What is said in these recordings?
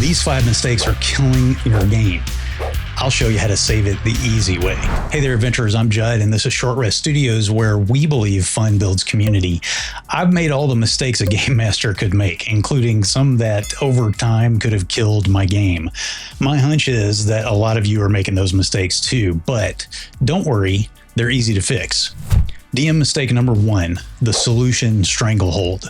These 5 mistakes are killing your game. I'll show you how to save it the easy way. Hey there, adventurers. I'm Judd, and this is Short Rest Studios, where we believe fun builds community. I've made all the mistakes a game master could make, including some that over time could have killed my game. My hunch is that a lot of you are making those mistakes too, but don't worry, they're easy to fix. DM mistake number 1, the Solution Stranglehold.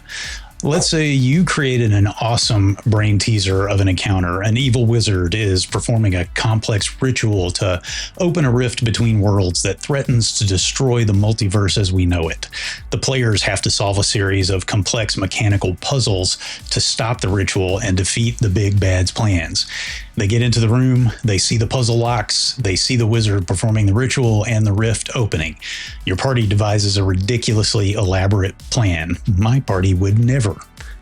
Let's say you created an awesome brain teaser of an encounter. An evil wizard is performing a complex ritual to open a rift between worlds that threatens to destroy the multiverse as we know it. The players have to solve a series of complex mechanical puzzles to stop the ritual and defeat the big bad's plans. They get into the room, they see the puzzle locks, they see the wizard performing the ritual and the rift opening. Your party devises a ridiculously elaborate plan. My party would never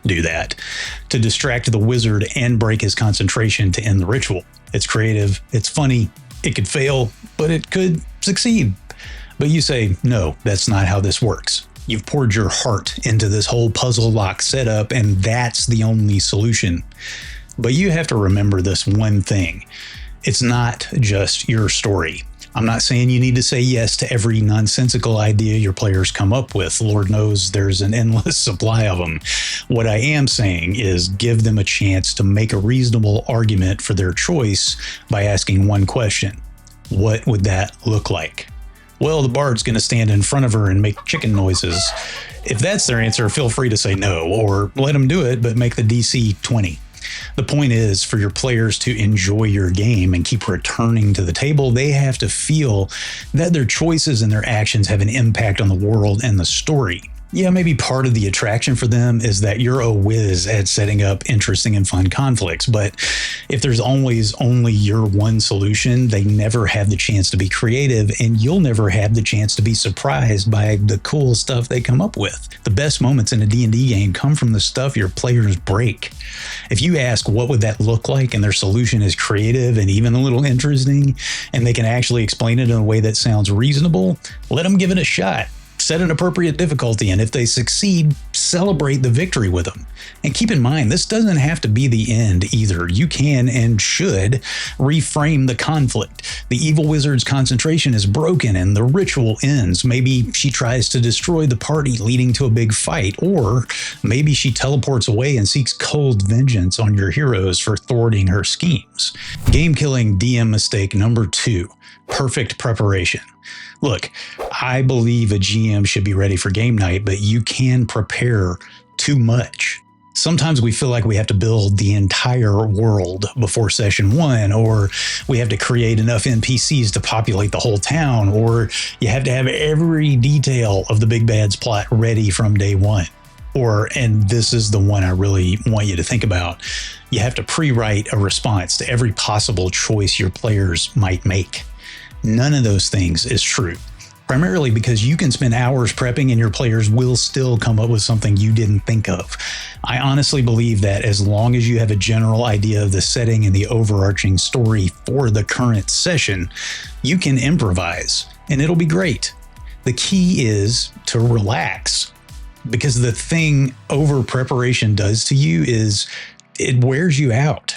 do that. To distract the wizard and break his concentration to end the ritual. It's creative, it's funny, it could fail, but it could succeed. But you say, no, that's not how this works. You've poured your heart into this whole puzzle lock setup, and that's the only solution. But you have to remember this one thing. It's not just your story. I'm not saying you need to say yes to every nonsensical idea your players come up with. Lord knows there's an endless supply of them. What I am saying is give them a chance to make a reasonable argument for their choice by asking one question. What would that look like? Well, the bard's going to stand in front of her and make chicken noises. If that's their answer, feel free to say no, or let them do it, but make the DC 20. The point is, for your players to enjoy your game and keep returning to the table, they have to feel that their choices and their actions have an impact on the world and the story. Yeah, maybe part of the attraction for them is that you're a whiz at setting up interesting and fun conflicts, but if there's always only your one solution, they never have the chance to be creative, and you'll never have the chance to be surprised by the cool stuff they come up with. The best moments in a D&D game come from the stuff your players break. If you ask what would that look like and their solution is creative and even a little interesting, and they can actually explain it in a way that sounds reasonable, let them give it a shot. Set an appropriate difficulty, and if they succeed, celebrate the victory with them. And keep in mind, this doesn't have to be the end either. You can and should reframe the conflict. The evil wizard's concentration is broken and the ritual ends. Maybe she tries to destroy the party, leading to a big fight, or maybe she teleports away and seeks cold vengeance on your heroes for thwarting her schemes. Game-killing DM mistake number 2, perfect preparation. Look, I believe a GM should be ready for game night, but you can prepare too much. Sometimes we feel like we have to build the entire world before session 1, or we have to create enough NPCs to populate the whole town, or you have to have every detail of the big bad's plot ready from day 1. Or, and this is the one I really want you to think about, you have to pre-write a response to every possible choice your players might make. None of those things is true, primarily because you can spend hours prepping and your players will still come up with something you didn't think of. I honestly believe that as long as you have a general idea of the setting and the overarching story for the current session, you can improvise and it'll be great. The key is to relax, because the thing over preparation does to you is it wears you out.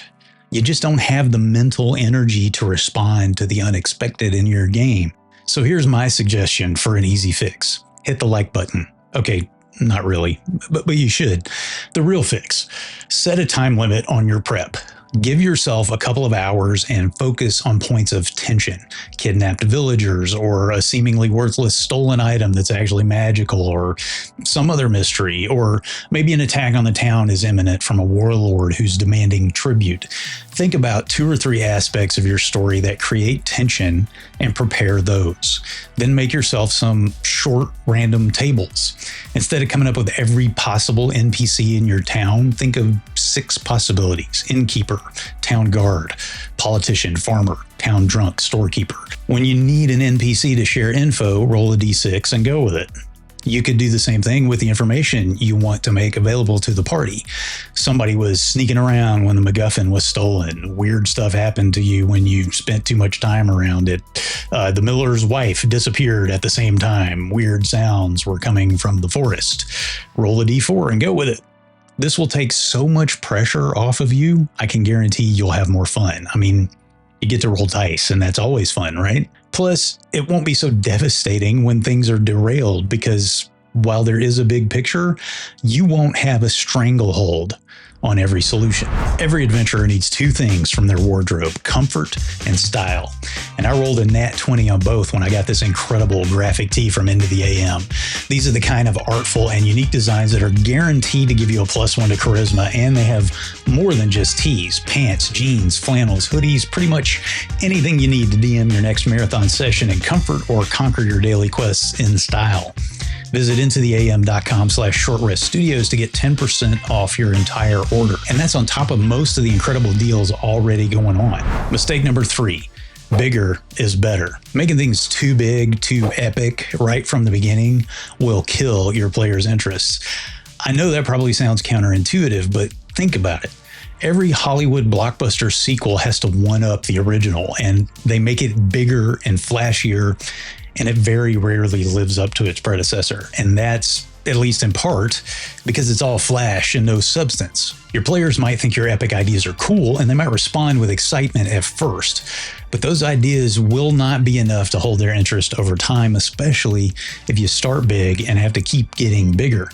You just don't have the mental energy to respond to the unexpected in your game. So here's my suggestion for an easy fix. Hit the like button. Okay, not really, but you should. The real fix. Set a time limit on your prep. Give yourself a couple of hours and focus on points of tension. Kidnapped villagers, or a seemingly worthless stolen item that's actually magical, or some other mystery, or maybe an attack on the town is imminent from a warlord who's demanding tribute. Think about 2 or 3 aspects of your story that create tension and prepare those. Then make yourself some short random tables. Instead of coming up with every possible NPC in your town, think of 6 possibilities: innkeeper, town guard, politician, farmer, town drunk, storekeeper. When you need an NPC to share info, roll a d6 and go with it. You could do the same thing with the information you want to make available to the party. Somebody was sneaking around when the MacGuffin was stolen. Weird stuff happened to you when you spent too much time around it. The miller's wife disappeared at the same time. Weird sounds were coming from the forest. Roll a d4 and go with it. This will take so much pressure off of you, I can guarantee you'll have more fun. I mean, you get to roll dice, and that's always fun, right? Plus, it won't be so devastating when things are derailed because while there is a big picture, you won't have a stranglehold on every solution. Every adventurer needs two things from their wardrobe: comfort and style. And I rolled a nat 20 on both when I got this incredible graphic tee from Into the AM. These are the kind of artful and unique designs that are guaranteed to give you a +1 to charisma, and they have more than just tees: pants, jeans, flannels, hoodies, pretty much anything you need to DM your next marathon session in comfort or conquer your daily quests in style. Visit intotheam.com/shortreststudios to get 10% off your entire order. And that's on top of most of the incredible deals already going on. Mistake number 3, bigger is better. Making things too big, too epic right from the beginning will kill your players' interests. I know that probably sounds counterintuitive, but think about it. Every Hollywood blockbuster sequel has to one-up the original, and they make it bigger and flashier, and it very rarely lives up to its predecessor. And that's, at least in part, because it's all flash and no substance. Your players might think your epic ideas are cool, and they might respond with excitement at first, but those ideas will not be enough to hold their interest over time, especially if you start big and have to keep getting bigger.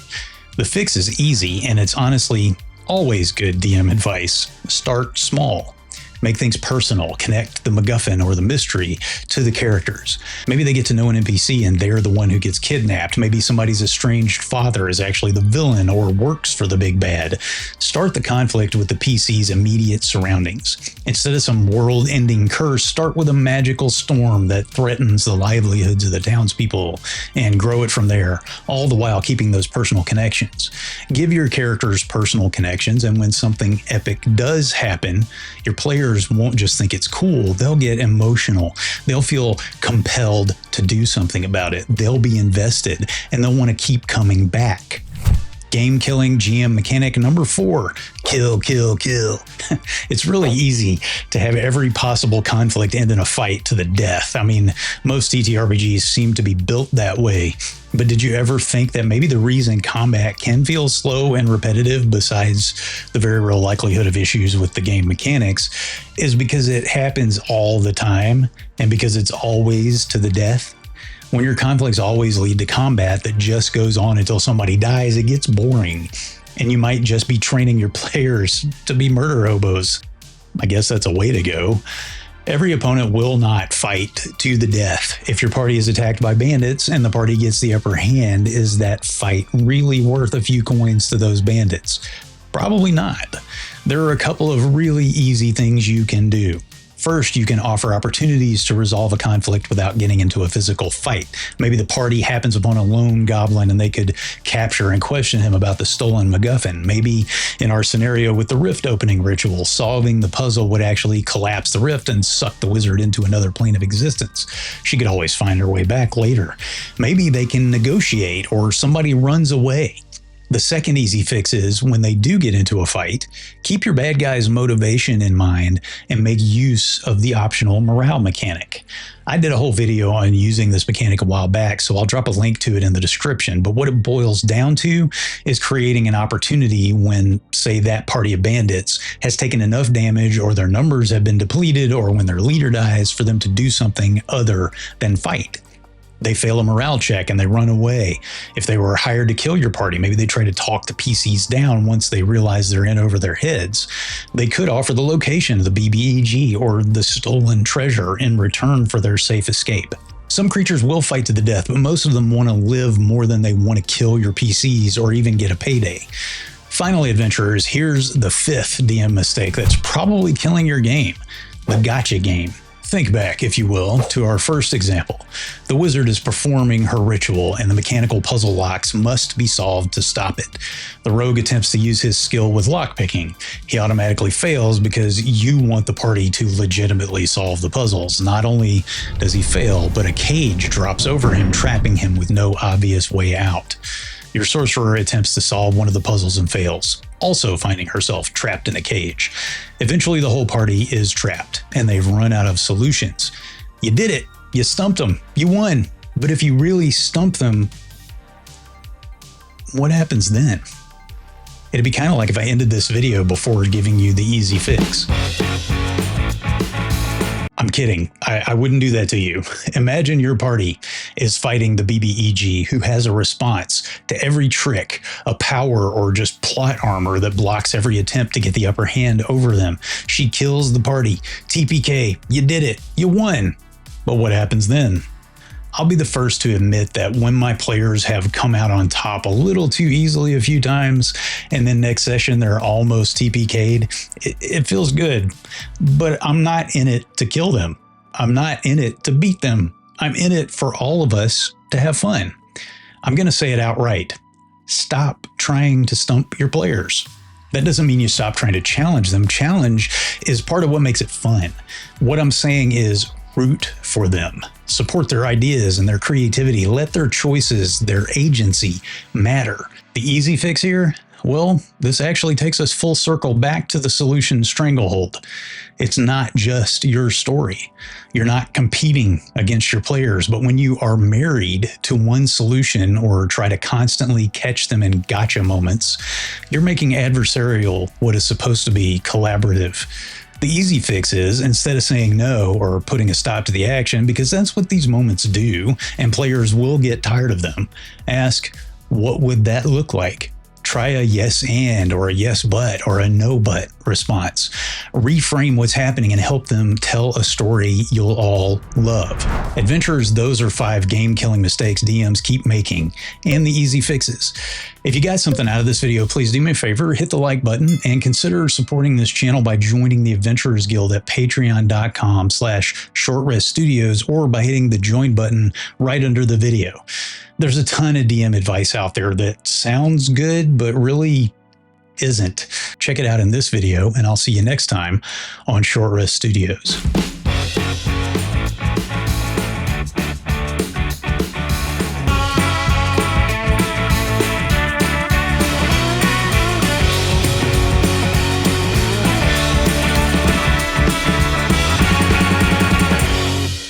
The fix is easy, and it's honestly always good DM advice. Start small. Make things personal. Connect the MacGuffin or the mystery to the characters. Maybe they get to know an NPC and they're the one who gets kidnapped. Maybe somebody's estranged father is actually the villain or works for the big bad. Start the conflict with the PC's immediate surroundings. Instead of some world-ending curse, start with a magical storm that threatens the livelihoods of the townspeople and grow it from there, all the while keeping those personal connections. Give your characters personal connections, and when something epic does happen, your players won't just think it's cool, they'll get emotional. They'll feel compelled to do something about it. They'll be invested, and they'll want to keep coming back. Game killing GM mechanic number 4, kill, kill, kill. It's really easy to have every possible conflict end in a fight to the death. I mean, most TTRPGs seem to be built that way. But did you ever think that maybe the reason combat can feel slow and repetitive, besides the very real likelihood of issues with the game mechanics, is because it happens all the time and because it's always to the death? When your conflicts always lead to combat that just goes on until somebody dies, it gets boring, and you might just be training your players to be murder hobos. I guess that's a way to go. Every opponent will not fight to the death. If your party is attacked by bandits and the party gets the upper hand, is that fight really worth a few coins to those bandits? Probably not. There are a couple of really easy things you can do. First, you can offer opportunities to resolve a conflict without getting into a physical fight. Maybe the party happens upon a lone goblin and they could capture and question him about the stolen MacGuffin. Maybe in our scenario with the rift opening ritual, solving the puzzle would actually collapse the rift and suck the wizard into another plane of existence. She could always find her way back later. Maybe they can negotiate or somebody runs away. The second easy fix is, when they do get into a fight, keep your bad guy's motivation in mind and make use of the optional morale mechanic. I did a whole video on using this mechanic a while back, so I'll drop a link to it in the description. But what it boils down to is creating an opportunity when, say, that party of bandits has taken enough damage, or their numbers have been depleted, or when their leader dies, for them to do something other than fight. They fail a morale check and they run away. If they were hired to kill your party, maybe they try to talk the PCs down once they realize they're in over their heads. They could offer the location of the BBEG or the stolen treasure in return for their safe escape. Some creatures will fight to the death, but most of them want to live more than they want to kill your PCs or even get a payday. Finally, adventurers, here's the 5th DM mistake that's probably killing your game: the gotcha game. Think back, if you will, to our first example. The wizard is performing her ritual, and the mechanical puzzle locks must be solved to stop it. The rogue attempts to use his skill with lockpicking. He automatically fails because you want the party to legitimately solve the puzzles. Not only does he fail, but a cage drops over him, trapping him with no obvious way out. Your sorcerer attempts to solve one of the puzzles and fails, also finding herself trapped in a cage. Eventually, the whole party is trapped, and they've run out of solutions. You did it. You stumped them. You won. But if you really stump them, what happens then? It'd be kind of like if I ended this video before giving you the easy fix. I'm kidding. I wouldn't do that to you. Imagine your party is fighting the BBEG who has a response to every trick, a power or just plot armor that blocks every attempt to get the upper hand over them. She kills the party. TPK, you did it. You won. But what happens then? I'll be the first to admit that when my players have come out on top a little too easily a few times, and then next session they're almost TPK'd, it feels good. But I'm not in it to kill them. I'm not in it to beat them. I'm in it for all of us to have fun. I'm going to say it outright. Stop trying to stump your players. That doesn't mean you stop trying to challenge them. Challenge is part of what makes it fun. What I'm saying is root for them. Support their ideas and their creativity. Let their choices, their agency matter. The easy fix here? Well, this actually takes us full circle back to the Solution Stranglehold. It's not just your story. You're not competing against your players, but when you are married to one solution or try to constantly catch them in gotcha moments, you're making adversarial what is supposed to be collaborative. The easy fix is, instead of saying no or putting a stop to the action, because that's what these moments do, and players will get tired of them, ask, what would that look like? Try a yes and or a yes but or a no but response. Reframe what's happening and help them tell a story you'll all love. Adventurers, those are 5 game-killing mistakes DMs keep making, and the easy fixes. If you got something out of this video, please do me a favor, hit the like button, and consider supporting this channel by joining the Adventurers Guild at patreon.com/shortreststudios or by hitting the join button right under the video. There's a ton of DM advice out there that sounds good, but really isn't. Check it out in this video, and I'll see you next time on Short Rest Studios.